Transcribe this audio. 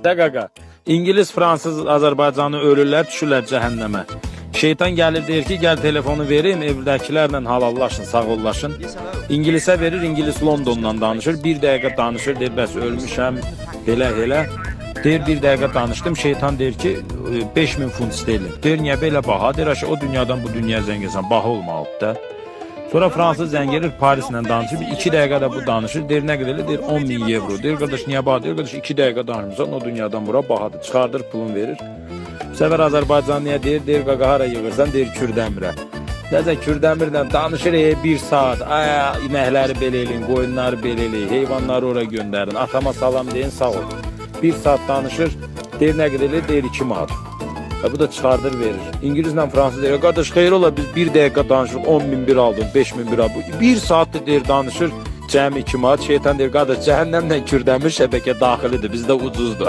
Dəqiqə. İngiliz, Fransız, Azərbaycanı ölürlər, düşürlər cəhənnəmə. Şeytan gəlir deyir ki, gəl telefonu verin, evdəkilərlə halallaşın, sağollaşın. İngilisə verir, İngiliz Londondan danışır. Bir dəqiqə danışır, deyir, bəs ölmüşəm, belə. Deyir, bir dəqiqə danışdım, şeytan deyir ki, 5000 funt sterlin. Deyir, niyə belə baha? Deyir, o dünyadan bu dünya zəng etsən, baha olmalıdır da. Sonra Fransız zəng gelir, Parislə danışır, 2 dəqiqədə bu danışır, deyir, nə qədər? Deyir, 10.000 euro. Deyir, qardaş, niyə baha? Deyir, qardaş, 2 dəqiqə danışırsan, o dünyadan bura bahadır. Çıxardır, pulun verir. Bu səfər Azərbaycanlıya deyir, qaqa hara yığırsan, deyir, Kürdəmirə. Nəzə Kürdəmirlə danışır, 1 saat, inəkləri belə eləyin, qoyunları belə eləyin, heyvanları ora göndərin, atama salam deyin, sağ ol. 1 saat danışır, deyir, nə qədər eləyir, deyir, 2 manat. Bu da çıxardır, verir. İngilizlə Fransız deyir, qardaş, xeyir ola, biz 1 dəqiqə danışırıq, 10.000 bir aldın, 5.000 bir aldın. 1 saatdır, deyir, danışır, cəmi 2 manat, şeytan deyir, qardaş, cəhənnəmlə Kürdəmir şəbəkə daxilidir, bizdə ucuzdur.